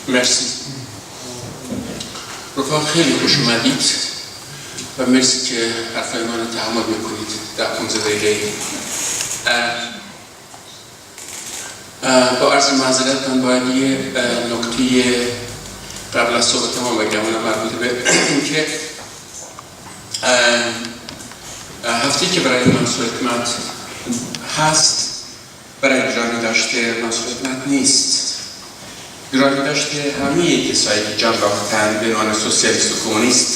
مرسی رفاق، خیلی خوش اومدید و مرسی که حرفای من رو تحمل میکنید در 15 دقیقه. با عرض معذرت من باید یه نکته قبل از صحبت ما بگم، اونم مربوط به اینکه هفته‌ای که برای منصور حکمت هست برای گرامی داشته منصور حکمت نیست. گرامی داشته همه کسایی که جان باختن به عنوان سوسیالیست و کمونیست،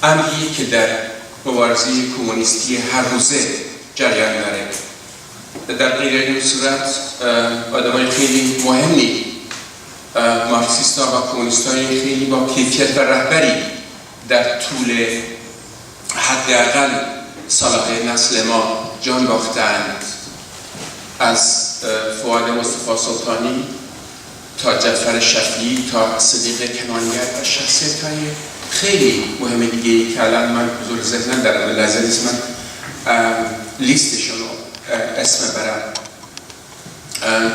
امری که در مبارزه کمونیستی هر روزه جریان داره. در غیر این صورت آدمای خیلی مهمی، مارکسیستا و کمونیستای خیلی با کیفیت و رهبری در طول حداقل سالهای نسل ما جان باختند، از فؤاد مصطفی سلطانی تا جعفر شفیعی تا صدیق کمانگر و شخصیت‌های خیلی مهم دیگه که الان من حضور ذهنم دارم، لازم نیست من لیستشون رو اسم برم.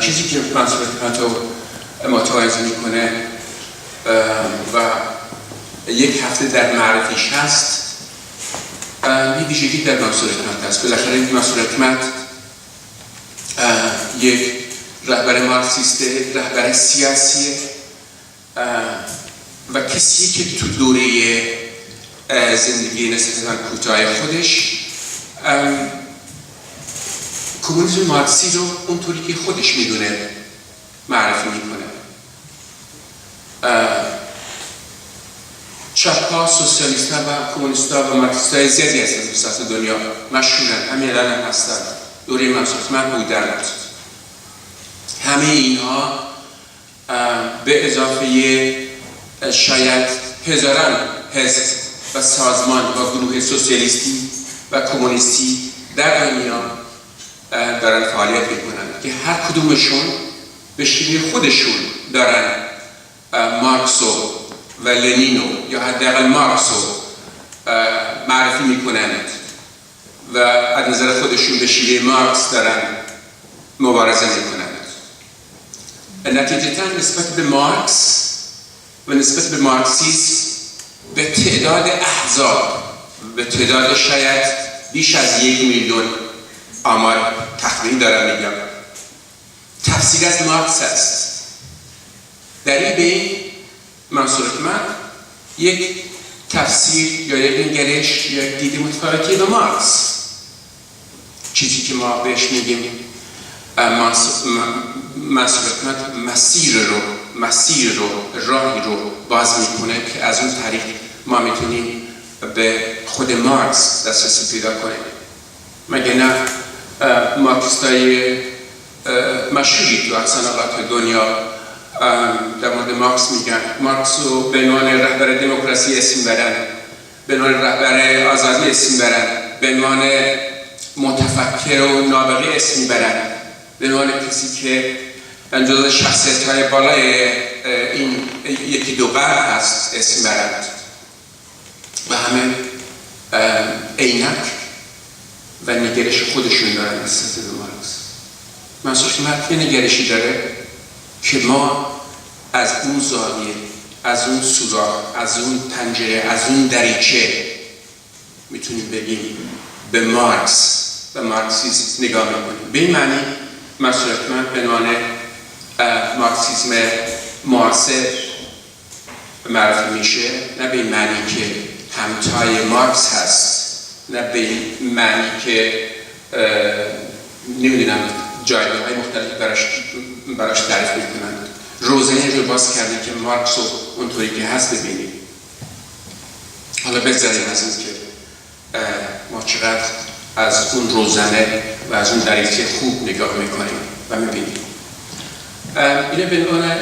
چیزی که منصور حکمت رو متوازی میکنه و یک هفته در معرفیش هست، یک ویژگی در منصور حکمت هست. بالاخره منصور حکمت یک رهبر مارکسیسته، رهبر سیاسیه و کسی که تو دوره زندگی نسبتاً کوتاه خودش کمونیسم مارکسی رو اونطوری که خودش میدونه معرفی میکنه. چپ‌ها، سوسیالیست‌ها و کمونیست‌ها و مارکسیست‌های زیادی هستن تو سطح دنیا، مشهورن، همین الان هم هستن، دوره منصور حکمت بودن. همه اینها به اضافه شاید هزاران حزب و سازمان و گروه سوسیالیستی و کمونیستی در دنیا دارن فعالیت میکنن که هر کدومشون به شیوه خودشون دارن مارکسو و لنینو یا حداقل مارکسو معرفی میکنند و از نظر خودشون به شیوه مارکس دارن مبارزه میکنند. نتیجتاً نسبت به مارکس و نسبت به مارکسیسم به تعداد احزاب، به تعداد شاید بیش از 1 میلیون آمار تخمین دارم میگم، تفسیر از مارکس است. در این بین منصور حکمت یک تفسیر یا یک نگرش یا یک دید متفاوتی به مارکس، چیزی که ما بهش میگیم منصور حکمت مسیر رو راهی رو باز میکنه که از اون طریق ما میتونیم به خود مارکس دسترسی پیدا کنیم. مگه نه مارکسیستای مشهوری تو اکثر نقاط دنیا در مورد مارکس میگن، مارکس رو به عنوان رهبر دموکراسی اسم برن، به عنوان رهبر آزادی اسم برن، به عنوان متفکر و نابغه اسم برن، به عنوان کسی که جزو شخصیت‌های بالای این یکی دو قرن هست اسم برند و همه عینک و نگرش خودشون دارن نسبت به مارکس. منصور حکمت یه نگرشی داره که ما از اون زاویه، از اون سوراخ، از اون پنجره، از اون دریچه میتونیم بگیم به مارکس و مارکسیسم نگاه میکنیم. به این معنی منصور حکمت به عنوان مارکسیسم معاصر معرفی میشه، نه به این معنی که همتای مارکس هست، نه به این معنی که نمیدونم جایگاه‌های مختلفی براش تعریف میکنن. روزنه رو باز کرده که مارکس رو اونطوری که هست ببینیم. حالا بگذاریم از این که ما چقدر از اون روزنه و از اون دریچه خوب نگاه میکنیم و میبینیم. اینه به عنوان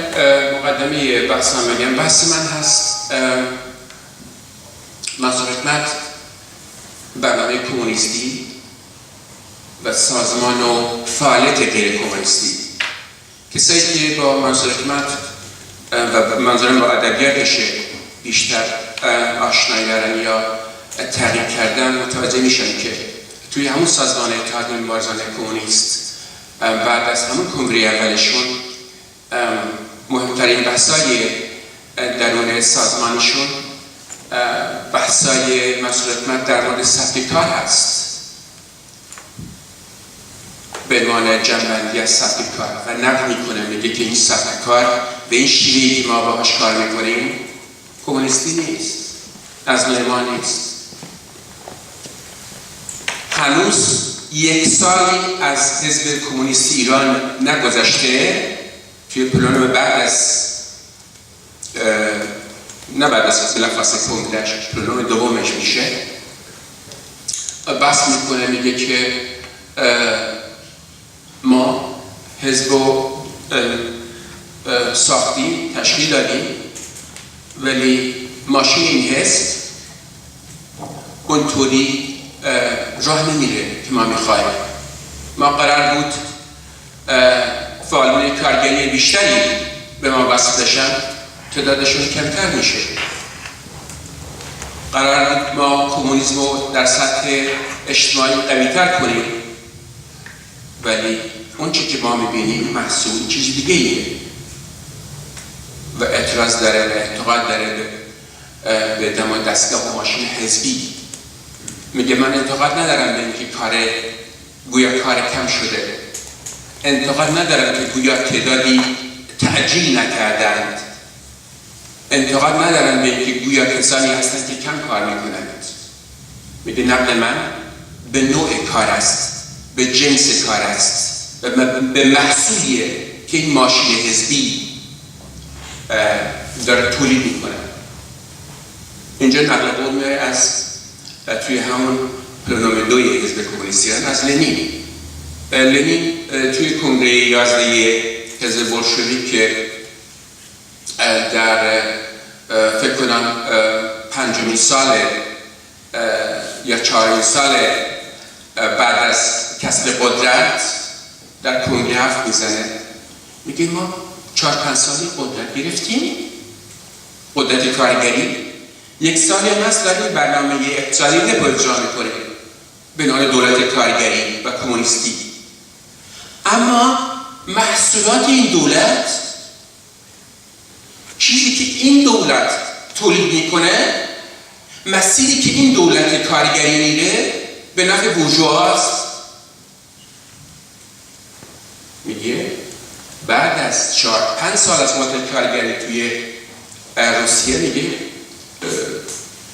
مقدمه بحثم بگم. بحث من هست منصور حکمت، برنامه کمونیستی و سازمان و فعالیت غیر کمونیستی. کسایی که با منصور حکمت و منظورم با ادبیاتشه بیشتر آشنایی دارن یا تحقیق کردن متوجه میشن که توی همون سازمان اتحاد مبارزان کمونیست بعد از همون کنگره اولشون مهمترین بحثای درون سازمانشون بحثای مسئول حکومت در مورد سبک کار هست به عنوان جنبندی از سبک کار و نقد میکنه، میگه که این سبک کار به این شیوهی که ما باهاش کار میکنیم کمونیستی نیست، از نوع ما نیست. هنوز 1 سالی از حزب کمونیست ایران نگذشته توی پلان بعد از نه بعد از بلافاصله کنگرهش، پلان دومش میشه، بحث میکنه، میگه که ما حزب رو ساختیم، تشکیل دادیم، ولی ماشین این حزب اونطوری راه نمیره که ما میخوایم. ما قرار بود فعالان کارگری بیشتری به ما وصل بشن، تعدادشون کمتر میشه. قرار بود ما کمونیسم رو در سطح اجتماعی قوی‌تر کنیم، ولی اون چی که ما میبینیم محصول چیز دیگه ایه و اعتراض داره و اعتقاد داره به دستگاه و ماشین حزبی. میگه من انتقاد ندارم به اینکه گویا کار کم شده، انتقاد ندارم که گویا تعدادی تعجیل نکردند، انتقاد ندارم به اینکه گویا کسانی هستند که کم کار میکنند. میگه نقد من به نوع کار است، به جنس کار است و به محصولیه که این ماشین حزبی داره تولید میکنه. اینجا نقل قول میاره از توی همون پلان 2 حزب کمونیست ایران از لنین. لنین توی کنگره 11 حزب بولشویک که در فکر کنم 5مین سال یا 4مین سال بعد از کسب قدرت در کنگره حرف میزنه، میگه ما 4-5 سالی قدرت گرفتیم، قدرت کارگری. 1 سالی هم هست داریم برنامه اقتصادی اجرا میکنه به نام دولت کارگری و کمونیستی، اما محصولات این دولت، چیزی که این دولت تولید میکنه، مسیری که این دولت کارگری میره به نفع بورژواست. میگه بعد از 4-5 سال از مدت کارگری توی روسیه، میگه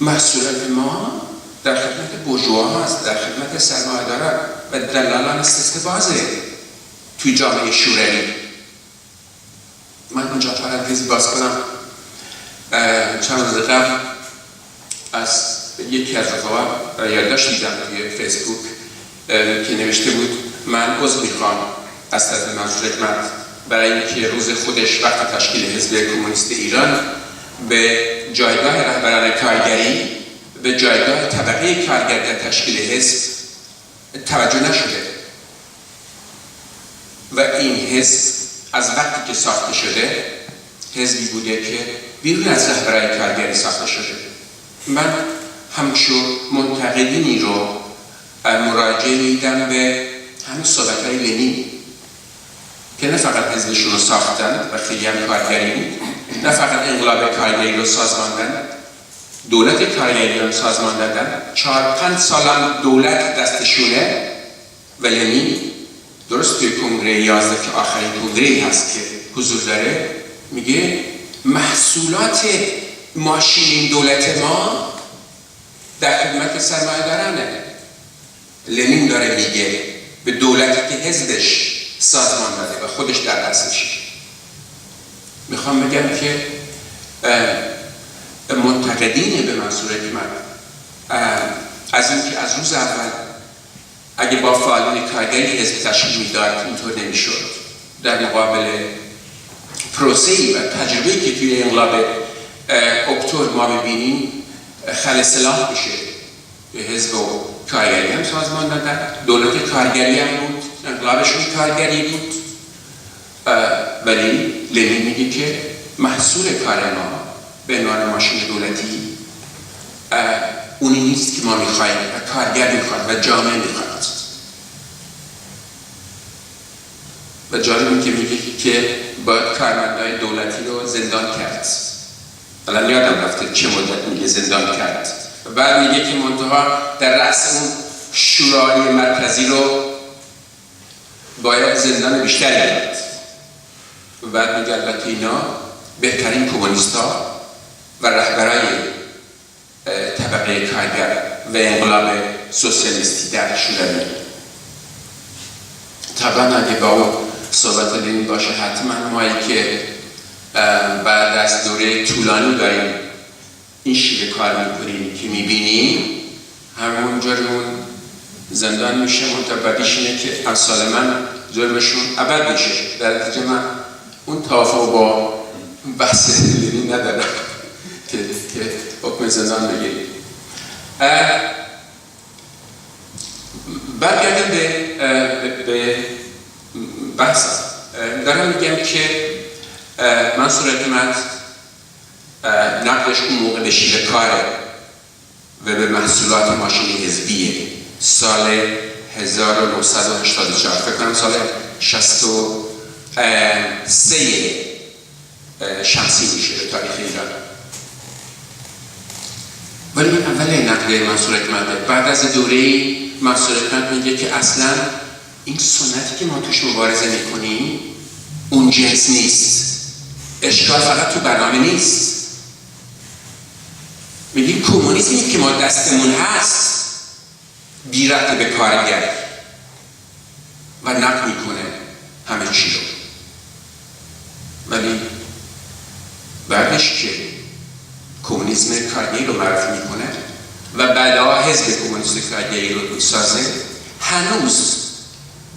محصولات ما در خدمت بورژوا هست، در خدمت سرمایه‌داران و دلالان استثبازه توی جامعه شوروی. من اونجا پرانتز باز کنم، چند روز قبل از یکی از رفقا یادداشت دیدم توی فیسبوک که نوشته بود من عضو میخوام از طرف مسئول حکومت برای اینکه روز خودش وقت تشکیل حزب کمونیست ایران به جایگاه رهبران کارگری، به جایگاه طبقه کارگر در تشکیل حزب توجه نشده و این حزب از وقتی که ساخته شده حزبی بوده که بیرون از رهبران کارگری ساخته شده. من همچون منتقدینی رو مراجعه میدم به همین صحبت‌های لنین که نه فقط حزبشون رو ساختن و خیلی هم کارگری بود، نه فقط انقلاب کارگری رو سازمان دادن، دولت کارگری رو سازمان دادن، 4-5 سال هم دولت دستشونه و لنین درست توی کنگره 11 که آخرین کنگره‌ای هست که حضور داره، میگه محصولات ماشین دولت ما در خدمت سرمایه‌دارانه. لنین داره میگه به دولتی که حزبش سازمان داده و خودش در اصلش. میخوام بگم که منتقدین به منظور حکومت از این که از روز اول اگه با فعالان کارگری حزب تشکیل میداد اینطور نمیشد، در مقابل پروسه‌ای و تجربه‌ای که توی انقلاب اکتبر ما ببینیم خل سلاح میشه. حزب و کارگری هم سازمان دادن، دولت کارگری هم بود، انقلابشون کارگری بود، ولی لنین میگه که محصول کار ما به عنوان ماشین دولتی اونی نیست که ما میخوایم و کارگر میخواد و جامعه میخواد. و جالب که میگه که باید کارمندای دولتی رو زندان کرد. الان یادم رفته چه مدت میگه زندان کرد. و بعد میگه که منتها در رأس اون شورای مرکزی رو باید زندان بیشتری داد. و بعد میگه البته اینا بهترین کمونیست‌ها و رهبرای طبقه کارگر و انقلاب سوسیالیستی در شورای. طبعا اگه با اون صحبت لنین باشه حتما مایی که بعد از دوره طولانی داریم این شیوه کار میکنیم که میبینیم همونجا اون زندان میشه. منتبدیش اینه که امثال من ظلمشون ابد میشه. در نتیجه من اون توافق با بحث لنین ندارم که حکم زندان بگیریم. برگردم به بحثم. دارم میگم که منصور حکمت نقدش اون موقع به شیوه کاره و به محصولات ماشین حزبیه. سال 1984 فکر کنم سال 63 شمسی میشه به تاریخ ایران. ولی این اول نقد منصور حکمته. بعد از دوره منصور حکمت میگه که اصلا این سنتی که ما توش مبارزه میکنیم اون جنس نیست. اشکال فقط تو برنامه نیست. میگیم کمونیسمی که ما دستمون هست بی ربط به کارگر و نقد میکنه همه چی رو. ولی بعدش که کمونیسم کارگری رو معرفی میکنه و بعدها حزب کمونیست کارگری رو میسازه، هنوز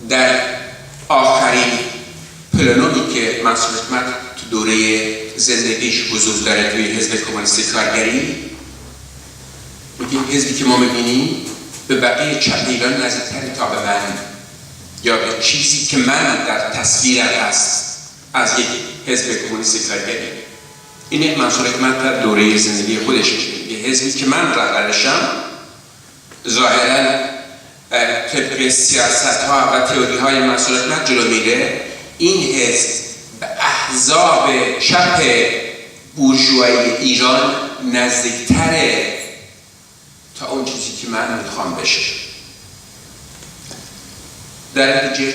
در آخرین پلانومی که منصور حکمت تو دوره زندگیش حضور داره توی حزب کمونیست کارگری، میگیم حزبی که ما میبینیم به بقیه چپ ایران نزدیکتر تا به من یا به چیزی که من در تصویرم هست از یک حزب کمونیست کارگری. اینه منصور حکمت در دوره زندگی خودش میگه حزبی که من رهبرشم ظاهرا طبق سیاست ها و تئوری های منصور حکمت جلو میره. این حزب به احزاب چپ بورژوایی ایران نزدیکتره تا اون چیزی که من میخوام بشه. در نتیجه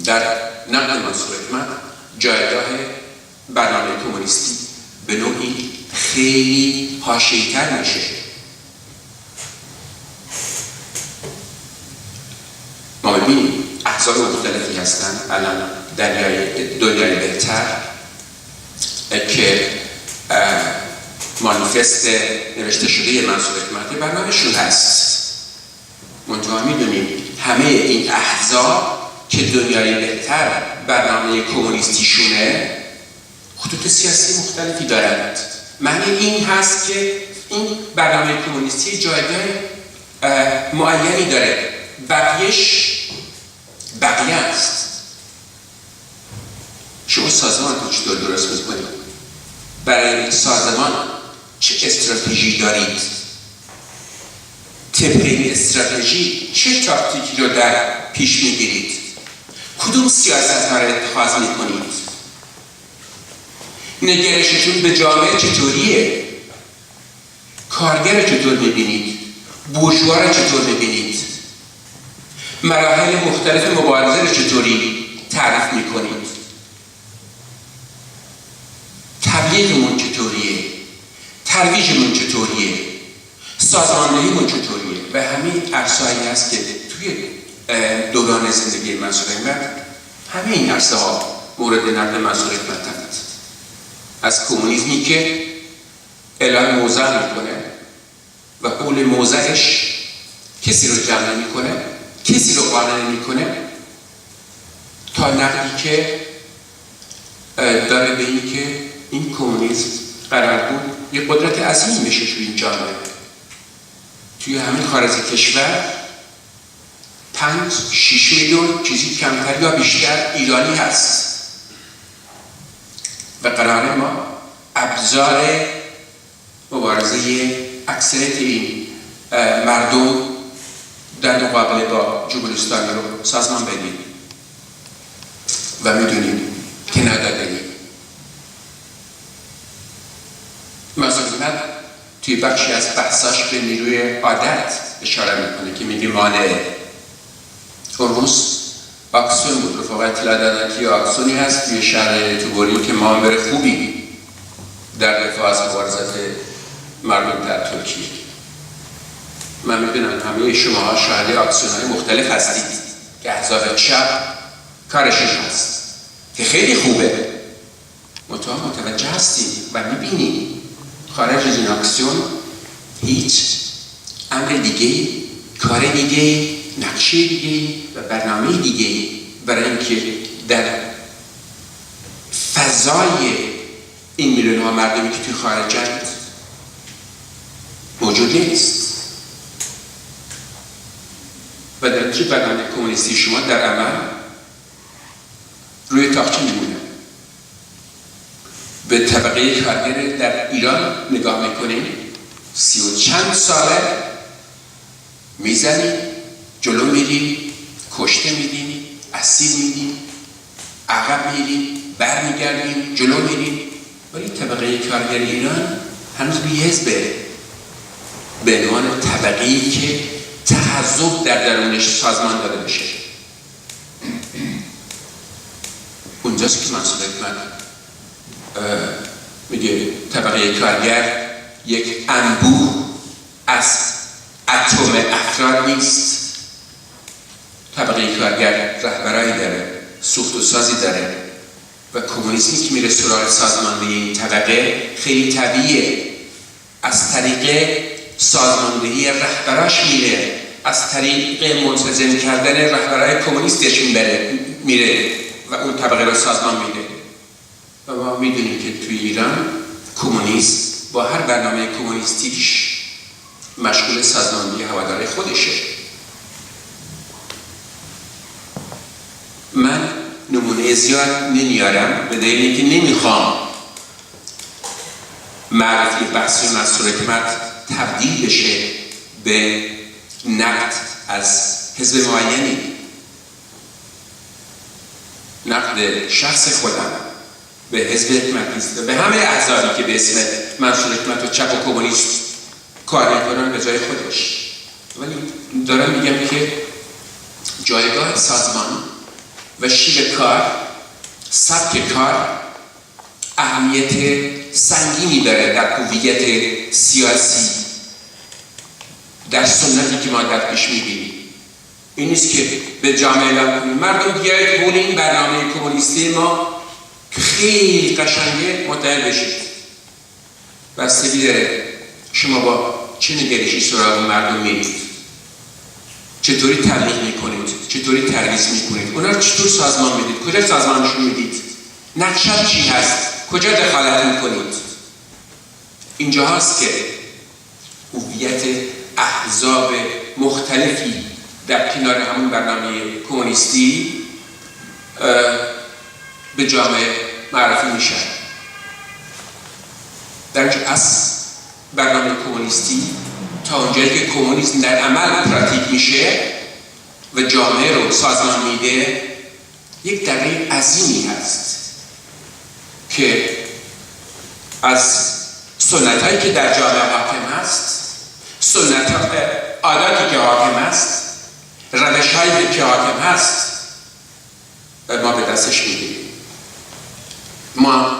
در نقد منصور حکمت جایگاه برنامه کمونیستی به نوعی خیلی حاشیه‌تر میشه. ما ببینیم احزاب مختلفی هستن الان دنیای بهتر که مانیفست نوشته شده منصور حکمت برنامه‌شون هست. منتها میدونیم همه این احزاب که دنیای بهتر برنامه کمونیستیشونه خطوط سیاسی مختلفی دارند. معنی این هست که این برنامه کمونیستی جایگاه معینی داره، بقیه است. شما سازمان رو چطور درست میکنید؟ برای سازمان چه استراتژی دارید؟ طبق این استراتژی چه تاکتیکی رو در پیش میگیرید؟ کدوم سیاست ها رو اتخاذ میکنید؟ نگرششون به جامعه چطوریه؟ کارگر چطور میبینید؟ بورژوا رو چطور میبینید؟ مراحل مختلف مبارزه رو چطوری تعریف میکنید؟ تبلیغمون چطوریه؟ ترویجمون چطوریه؟ سازماندهیمون چطوریه؟ و همین عرصه‌ای هست که توی دوران زندگی منصور حکمت همه این عرصه ها مورد نقد منصور حکمت هست. از کمونیسمی که اعلام موضع میکنه و قول موضعش کسی رو جمع نمیکنه، کسی رو قانع نمیکنه، تا نقدی که داره به این که این کمونیسم قرار بود یه قدرت عظیمی بشه توی این جامعه. توی همین خارج کشور 5-6 میلیون چیزی کمتر یا بیشتر ایرانی هست و قراره ما ابزار مبارزه اکثریت این مردم در مقابله با جمهوری اسلامی رو سازمان بدیم. و میدونیم که ندادنی. مسئولیت توی بخشی از بحثاش به نیروی عادت اشاره میکنه که میگه مانعه. اون روز آکسون بود، رفاقت اطلاع دادن که آکسونی هست توی شهر توبوری که مامور خوبی در دفاع از مبارزات مردم در ترکیه. من میدونم همه شما شاهد آکسیون‌های مختلف هستید که احزاب چپ کارشون هست که خیلی خوبه. متوجه هستید و میبینید خارج از این اکسیون هیچ امر دیگه، کار دیگه، نقشه دیگه و برنامه دیگه برای اینکه در فضای این میلیون ها مردمی که توی خارجند موجود نیست. و در نتیجه برنامه کمونیستی شما در عمل روی تاقچه میمونه. به طبقه کارگر در ایران نگاه میکنیم، 30 و چند ساله میزنیم، جلو میریم، کشته میدیم، اسیر میدیم، عقب میریم، برمیگردیم، جلو میریم. ولی طبقه کارگر ایران هنوز بی حزبه، به عنوان طبقه‌ای که تحزب در درونش سازمان داده بشه. اونجاست که منصور حکمت میگه طبقه کارگر یک انبوه از اتم افراد نیست. طبقه کارگر رهبرایی داره، سوخت و سازی داره و کمونیسمی که میره سراغ سازماندهی این طبقه خیلی طبیعیه. از طریق سازماندهی رهبراش میره، از طریق منتظم کردن رهبرای کمونیستش میره و اون طبقه رو سازمان میده. و ما میدونیم که توی ایران کمونیست با هر برنامه کمونیستیش مشغول سازماندهی هواداری خودشه. من نمونه زیاد نمیارم به دلیل اینکه نمیخوام معرفی بحث منصور حکمت تبدیل بشه به نقد از حزب معینی. نقد شخص خودم به حزب حکمت نیست و به همه احزابی که به اسم منصور حکمت و چپ و کمونیست کار میکنن به جای خودش. ولی دارم میگم که جایگاه سازمان و شیوه کار، سبک کار اهمیت سنگینی داره در هویت سیاسی، در سنتی که ما در پیش میبینیم. این نیست که به جامعه اعلام کنیم مردم بیایید حول این برنامه کمونیستی ما که خیلی قشنگه متحد بشید. بستگی داره شما با چه نگرشی سراغ مردم میرید، چطوری تبلیغ میکنید، چطوری ترویج میکنید، اونا رو چطور سازمان میدید، کجا سازمانشون میدید، نقشه چی هست، کجا دخالت میکنید. اینجا هست که هویت احزاب مختلفی در کنار همون برنامه کمونیستی به جامعه معرفی میشن. در از برنامه کمونیستی تا اونجایی که کمونیسم در عمل پراتیک میشه و جامعه رو سازمان میده، یک دقیق عظیمی هست که از سنتایی که در جامعه حاکم هست، عاداتی که حاکم هست، روش‌هایی که حاکم هست ما به دستش میگیریم. ما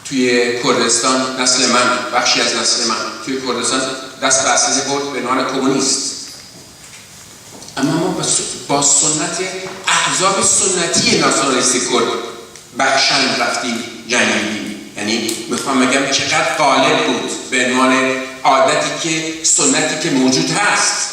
توی کردستان، نسل من، بخشی از نسل من توی کردستان دست به اساس برد به عنوان کمونیست. اما ما با سنت احزاب سنتی ناسیونالیستی کرد بخشن رفتیم جنگیدیم. یعنی میخوام بگم چقدر غالب بود به عنوان عادتی که سنتی که موجود هست.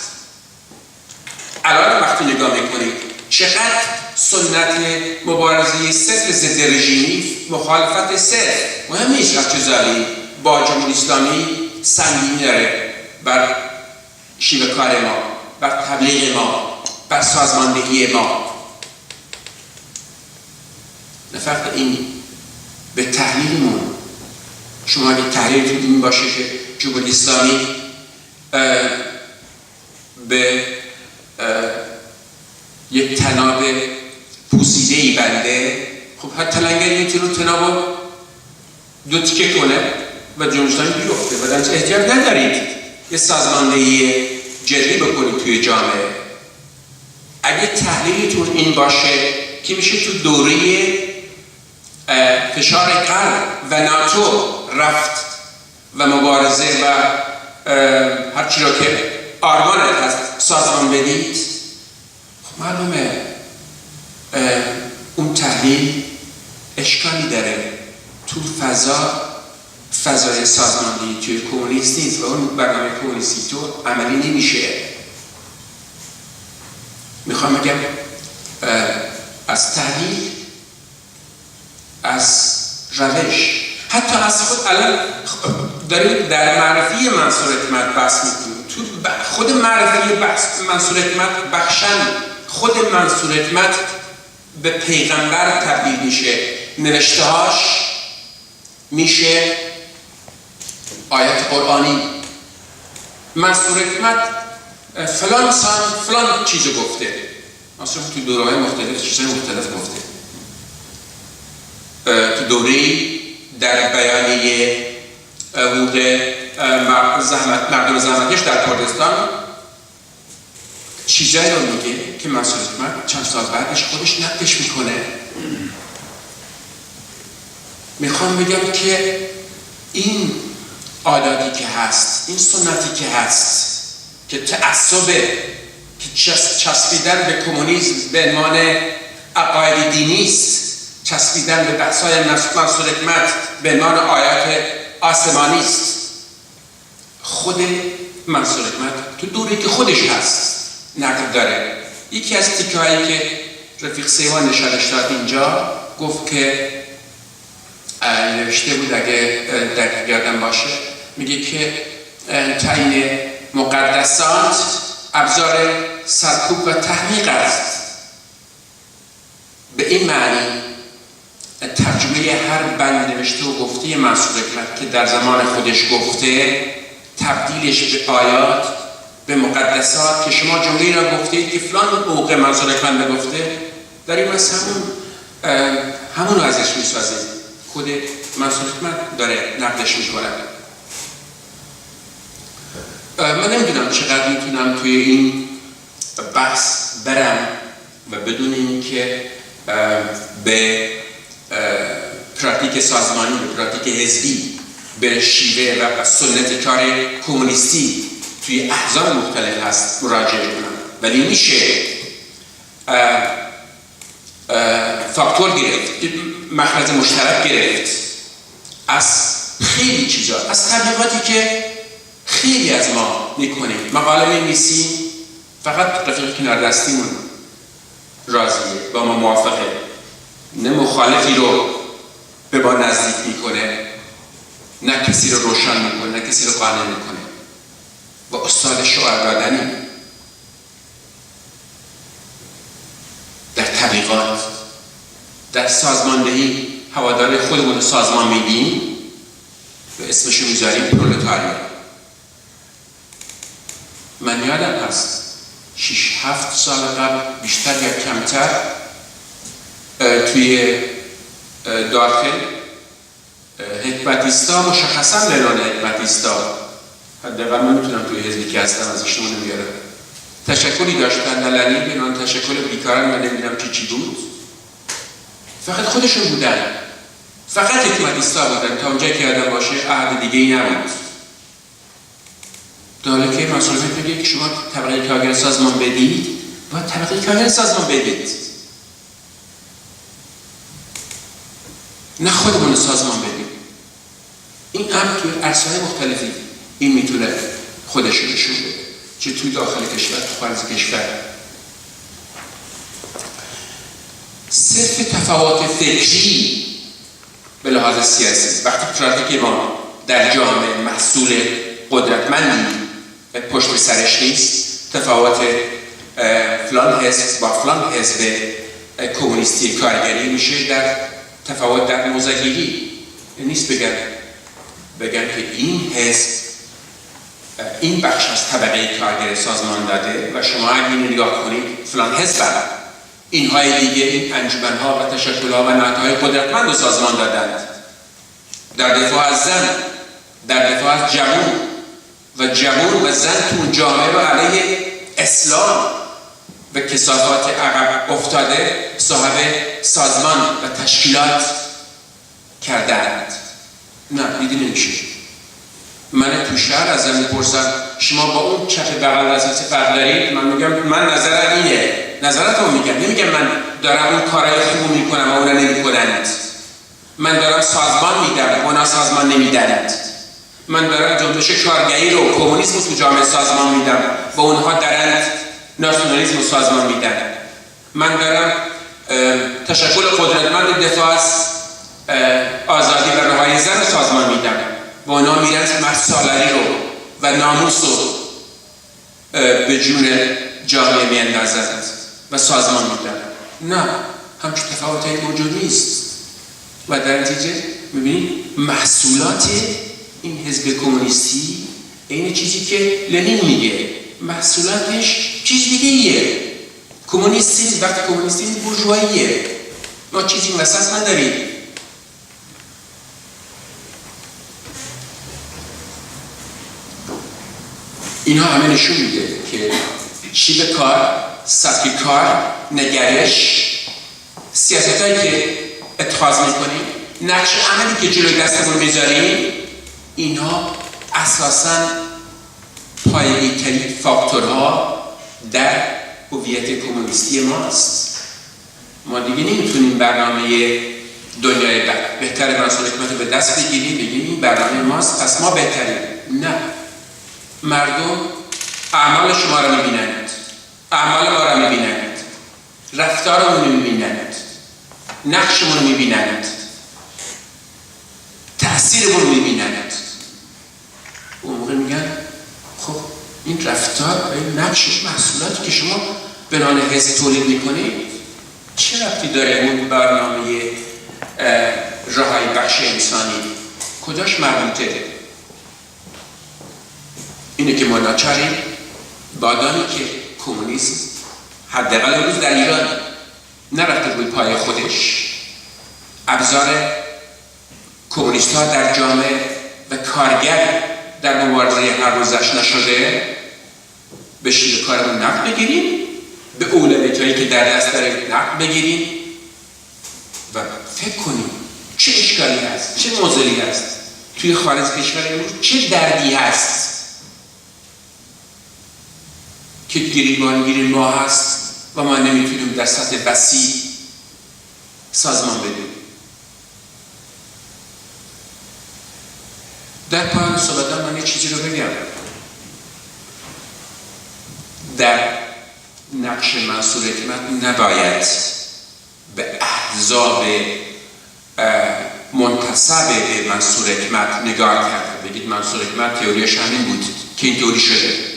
الان وقتی نگاه میکنید چقدر سنت مبارزه صرف ضد رژیمی، مخالفت صرف، مهم نیست از چه زاویه‌ای، با جمهوری اسلامی سنگینی داره بر شیوه کار ما، بر تبلیغ ما، بر سازماندهی ما. نه فقط این، به تحلیلمون شما اگه تحلیلتون این باشه که جمهوری اسلامی به یک تناب پوسیده‌ای بنده، خب حتی لنگر میتونه تنابو دو تیکه کنه و جنبشتان بیفته و در احتیاج ندارید یه سازماندهی جدی بکنید توی جامعه. اگه تحلیلتون این باشه که میشه تو دوره فشار غرب و ناتو رفت و مبارزه و هر چی را که آرمانت هست سازمان بدید، خب معلومه اون تحلیل اشکالی داره. تو فضای سازماندهی توی کمونیست نیست و اون برنامه کمونیستی تو عملی نمیشه. میخوام بگم از تحلیل، از روش، حتی از خود الان داریم در معرفی منصور اعتماد بحث میکنیم. تو خود معرفی منصور اعتماد بخشن خود منصور اعتماد به پیغمبر تبدیل میشه، نوشتهاش میشه آیت قرآنی. منصور اعتماد فلان انسان فلان چیزو گفته، اصلا تو دوره‌های مختلف چیزهای مختلف گفته. تو دوره‌ای در بیانیه حقوق مردم زحمتکش در کردستان چیزایی رو میگه که منصور اعتماد چند سال بعدش خودش نقدش میکنه. میخوام بگم که این عاداتی که هست، این سنتی که هست که تعصبه، که چسبیدن به کمونیسم به عنوان عقاید دینی است، چسبیدن به بحث‌های منصور اعتماد به عنوان آیات آسمانی است. خود منصور اعتماد تو دوری که خودش هست نقد داره. یکی از تیکه‌هایی که رفیق سیوان نشانش داد اینجا گفت که نوشته بود اگه دقیق یادم باشه، میگه که تعیین مقدسات ابزار سرکوب و تحمیق است. به این معنی ترجمه هر بند نوشته و گفته منصور اعتماد که در زمان خودش گفته، تبدیلش به آیات، به مقدسات، که شما جمله را گفتید که فلان موقع منصور اعتماد گفته، داریم از همون رو ازش میسازیم. خود منصور اعتماد داره نقدش میکنه. من نمیدونم چقدر میتونم توی این بحث برم و بدون اینکه به پراتیک سازمانی، به پراتیک حزبی، به شیوه و سنت کار کمونیستی توی احزاب مختلف هست مراجعه کنم، ولی میشه فاکتور گرفت، مخرج مشترک گرفت از خیلی چیزا، از تبلیغاتی که خیلی از ما میکنیم. مقاله می‌نویسیم، فقط رفیق کنار دستیمون راضیه، با ما موافقه، نه مخالفی رو به ما نزدیک میکنه، نه کسی رو روشن میکنه، نه کسی رو قانع میکنه. و استاد شعار دادنی در تبلیغات، در سازماندهی هوادار خودمون رو سازمان میدیم و اسمشو میذاریم پرولتاریا. من یادم هست 6-7 سال قبل بیشتر یا کمتر توی داخل حکمتیستا، مشخصا لران حکمتیستا، حداقل من میتونم توی حزبی که هستم ازش نمونه بیارم، تشکلی داشتن علنی به نام تشکل بیکاران، من نمیدونم چی بود، فقط خودشون بودن، فقط حکمتیستا بودن، تا اونجایی که یادم باشه عهد دیگه ای نبود. داره که مسئولیت بگه که شما طبقه کارگر سازمان بدید، باید طبقه کارگر سازمان بدید، نه خودمون سازمان بدید. این هم توی عرصه‌های مختلفی این میتونه خودش رو نشون بده، چه توی داخل کشور، تو خارج کشور. صرف تفاوت فکری به لحاظ سیاسی، وقتی پراتیک ما در جامعه محصول قدرتمندی پشت سرش نیست، تفاوت فلان حزب با فلان حزب کمونیستی کارگری میشه در تفاوت در موزگیری. نیست بگن که این حزب این بخش از طبقه کارگر سازمان داده و شما اگه اینو نگاه کنید فلان حزب اینهای دیگه، این انجمن‌ها و تشکل‌ها و نهادهای قدرتمند و سازمان دادند در دفاع از زن، در دفاع از جوون و زن تو جامعه و علیه اسلام و کثافات عقب افتاده صاحب سازمان و تشکیلات کردند. نه، دیدی نمیشه. من تو شهر ازم میپرسن شما با اون کف بغل دسترسی فرق دارید؟ من میگم من نظرم اینه، نظرتو میگم، نمیگم من دارم اون کارهای خوب میکنم و اونا نمیکنند. من دارم سازمان میدم و اونا سازمان نمیدند. من دارم جنبش کارگری رو، کمونیسم تو جامعه سازمان میدم و اونها دارند ناسیونالیسم رو سازمان میدن. من دارم تشکل قدرتمند دفاع از آزادی و رهایی زن رو سازمان میدم و اونا میرن مرد سالاری رو و ناموس رو به جون جامعه میاندازند و سازمان میدن. نه، همچون تفاوتایی موجود نیست و در نتیجه میبینید محصولات این حزب کمونیستی این چیزی که لنین میگه، محصولاتش چیز دیگه ایه. کمونیستی وقتی کمونیستی بورژواییه، ما چیزی وسط نداریم. اینها همه نشون میده که شیوه کار، سبک کار، نگرش، سیاستایی که اتخاذ میکنیم، نقش عملی که جلوی دستمون میذاریم، اینها اساساً پایه‌ای‌ترین فاکتورها در هویت کمونیستی ماست. ما دیگه نمیتونیم برنامه دنیای بهتر منصور حکمت رو به دست بگیریم بگیم این برنامه ماست پس ما بهتریم. نه، مردم اعمال شما رو میبینند، اعمال ما رو میبینند، رفتارمون رو میبینند، نقشمون رو میبینند، تأثیرمون رو میبینند. اون موقع میگن خب این رفتار و این نقش محصولاتی که شما به نام حزب تولید میکنید چه ربطی داره اون برنامه رهایی بخش انسانی؟ کجاش مربوطه؟ اینه که ما ناچاریم بادامی که کمونیسم حداقل امروز در ایران نرفته روی پای خودش، ابزار کمونیست ها در جامعه و کارگر در مبارزه هر روزش نشده، به شیر کارمون نقد بگیریم، به اولویت‌هایی که در دست داریم نقد بگیریم و فکر کنیم چه اشکالی هست، چه معضلی هست توی خارج کشور امروز، چه دردی هست که گریبانگیر ما هست و ما نمیتونیم در سطح وسیع سازمان بدیم. در پایان صحبتم من یه چیزی رو بگم. در نقش منصور حکمت نباید به احزاب منتسب به منصور حکمت نگاه کرد. بگید منصور حکمت تئوریش همین بود که این تئوری شده.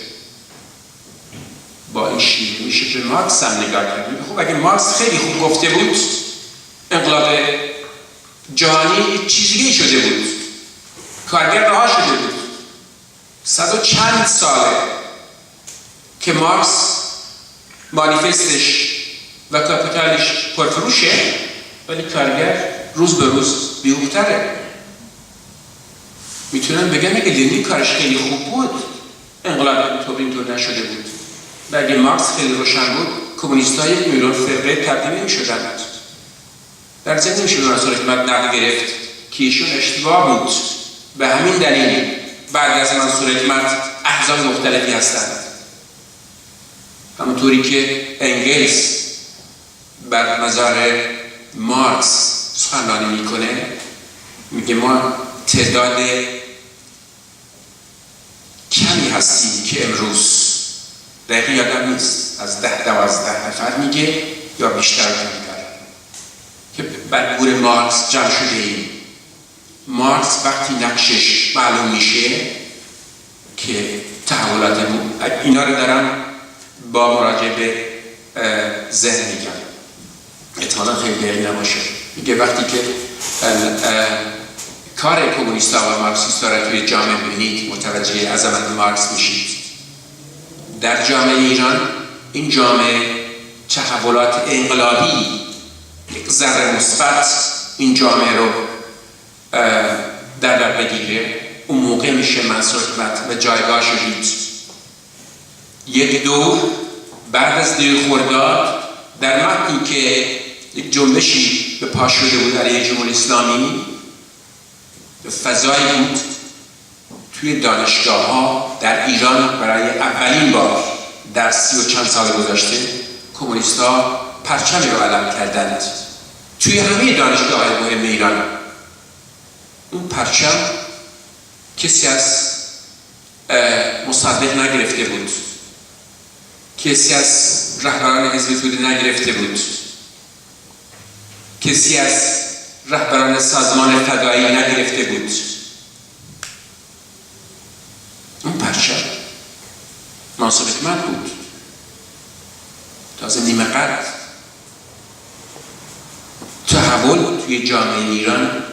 با این شیوه میشه به مارکس هم نگاه کرد. خب اگه مارکس خیلی خوب گفته بود انقلاب جهانی چیزی شده بود، کارگر رها شده بود. 100 و چند ساله که مارکس مانیفستش و کاپیتالش پرفروشه ولی کارگر روز به روز بی‌حقوق‌تره. میتونن بگن اگه لنین کارش خیلی خوب بود انقلاب اینطور نشده بود. و اگه مارکس خیلی روشن بود کمونیست‌ها 1 میلیون فرقه تبدیل می‌شدند. در ضمن نمیشه به منصور حکمت نقد گرفت که ایشون اشتباه بود. به همین دلیل بعد از منصور حکمت احزاب مختلفی هستند. همونطوری که انگلس بر مزار مارکس سخنرانی میکنه، میگه ما تعداد کمی هستیم که امروز، دقیقی یادم نیست، از 10-12 نفر میگه یا بیشتر میگه که بر گور مارکس جمع شده ایم. مارکس وقتی نقشش معلوم میشه که تحولات اینا رو دارم با مراجعه به ذهن میگم، احتمالا خیلی دقیق نباشه. میگه وقتی که کار کمونیستا و مارکسیستا را توی جامعه ببینید متوجه عظمت مارکس میشید. در جامعه ایران این جامعه تحولات انقلابی یک ذره مثبت این جامعه رو در بگیره، اون موقع میشه منصور حکمت و جایگاهش دید. یک دور بعد از 2 خرداد در متنی که یک جنبشی به پا شده بود علیه جمهوری اسلامی، فضایی بود توی دانشگاه‌ها در ایران برای اولین بار در 30 و چند سال گذشته کمونیست‌ها پرچمی رو علم کردند توی همه دانشگاه‌های مهم ایران. اون پرچم کسی از مصدق نگرفته بود، کسی از رهبران حزب توده نگرفته بود، کسی از رهبران سازمان فدایی نگرفته بود. اون پرچم منصور حکمت بود، تازه نیمه قد. تحول توی جامعه ایران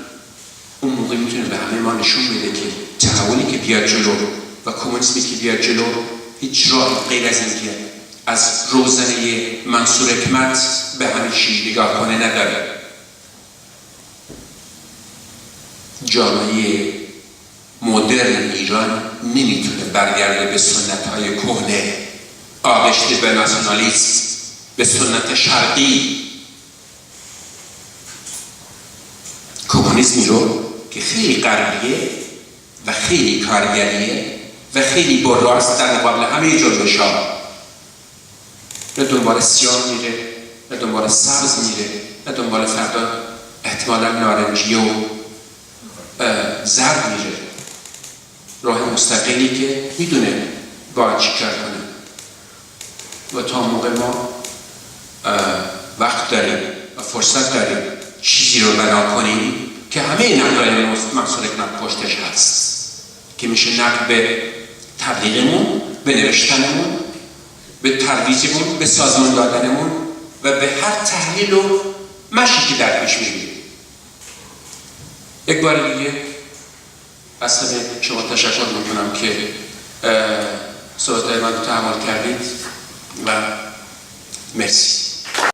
اون موقع میتونه به همه ما نشون بده که تحولی که بیاد جلو و کمونیسمی که بیاد جلو هیچ راه غیر از این که از روزنه منصور حکمت به همه چیز نگاه کنه نداره. جامعه مدرن ایران نمیتونه برگرده به سنت‌های کهنه، آغشته به ناسیونالیسم، به سنت شرقی. کمونیسمی رو که خیلی غربیه و خیلی کارگریه و خیلی براست در مقابل همه جنبش‌ها، نه دنبال سیاه میره، نه دنبال سبز میره، نه دنبال فردا احتمالا نارنجی و زرد میره. راه مستقلی که میدونه باید چی کار کنه و تا موقع ما وقت داریم و فرصت داریم چیزی رو بنا کنیم که همه نقدهای منصور حکمت پشتش هست، که میشه نقد به تبلیغمون، به نوشتنمون، به ترویجمون، به سازمان دادنمون و به هر تحلیل و مشی که در پیش میبینیم. یک بار دیگه از شما تشکر میکنم که صحبتهای من رو تحمل کردید و مرسی.